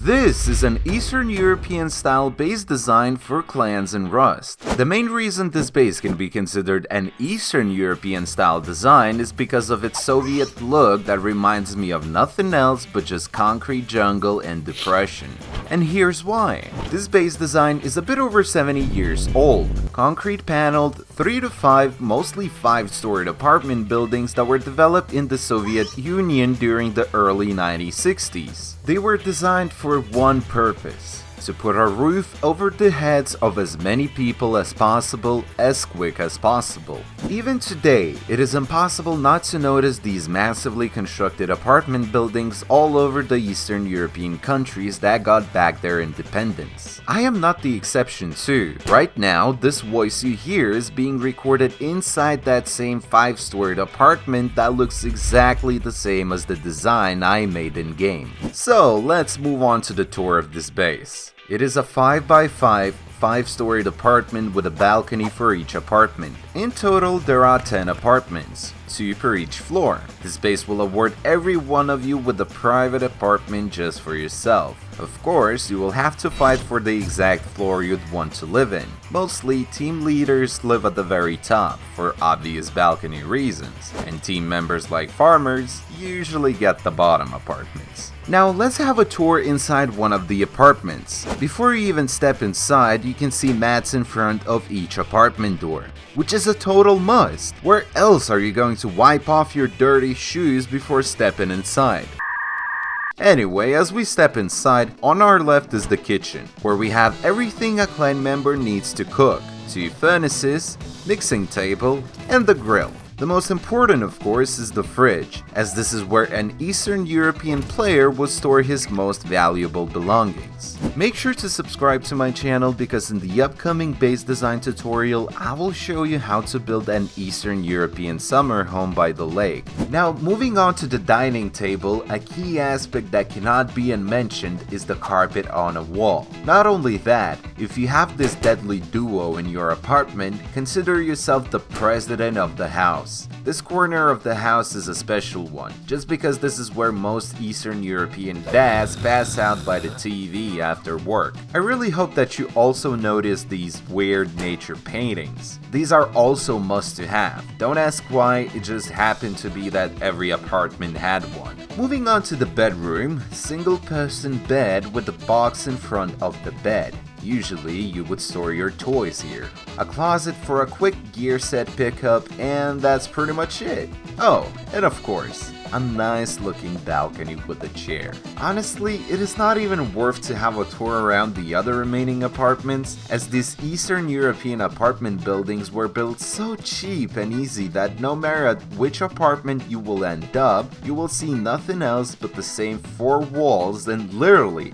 This is an Eastern European style base design for clans in Rust. The main reason this base can be considered an Eastern European style design is because of its Soviet look that reminds me of nothing else but just concrete jungle and depression. And here's why. This base design is a bit over 70 years old. Concrete paneled 3 to 5, mostly 5-storied apartment buildings that were developed in the Soviet Union during the early 1960s. They were designed for one purpose: to put a roof over the heads of as many people as possible, as quick as possible. Even today, it is impossible not to notice these massively constructed apartment buildings all over the Eastern European countries that got back their independence. I am not the exception too. Right now, this voice you hear is being recorded inside that same 5-storied apartment that looks exactly the same as the design I made in game. So let's move on to the tour of this base. It is a 5x5, 5-storied apartment with a balcony for each apartment. In total, there are 10 apartments, 2 per each floor. This base will award every one of you with a private apartment just for yourself. Of course, you will have to fight for the exact floor you'd want to live in. Mostly, team leaders live at the very top, for obvious balcony reasons, and team members like farmers usually get the bottom apartments. Now let's have a tour inside one of the apartments. Before you even step inside, you can see mats in front of each apartment door, which is a total must. Where else are you going to wipe off your dirty shoes before stepping inside? Anyway, as we step inside, on our left is the kitchen, where we have everything a clan member needs to cook: 2 furnaces, mixing table, and the grill. The most important, of course, is the fridge, as this is where an Eastern European player would store his most valuable belongings. Make sure to subscribe to my channel because in the upcoming base design tutorial, I will show you how to build an Eastern European summer home by the lake. Now, moving on to the dining table, a key aspect that cannot be unmentioned is the carpet on a wall. Not only that, if you have this deadly duo in your apartment, consider yourself the president of the house. This corner of the house is a special one, just because this is where most Eastern European dads pass out by the TV after work. I really hope that you also notice these weird nature paintings. These are also must to have. Don't ask why, it just happened to be that every apartment had one. Moving on to the bedroom, single person bed with the box in front of the bed. Usually, you would store your toys here. A closet for a quick gear set pickup, and that's pretty much it. Oh, and of course, a nice looking balcony with a chair. Honestly, it is not even worth to have a tour around the other remaining apartments, as these Eastern European apartment buildings were built so cheap and easy that no matter at which apartment you will end up, you will see nothing else but the same 4 walls and literally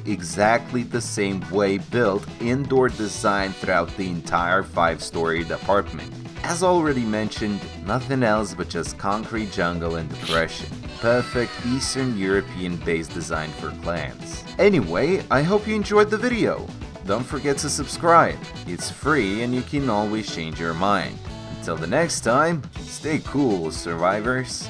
exactly the same way built indoor design throughout the entire 5-storied apartment. As already mentioned, nothing else but just concrete jungle and depression. Perfect Eastern European base design for clans. Anyway, I hope you enjoyed the video. Don't forget to subscribe. It's free and you can always change your mind. Until the next time, stay cool, survivors.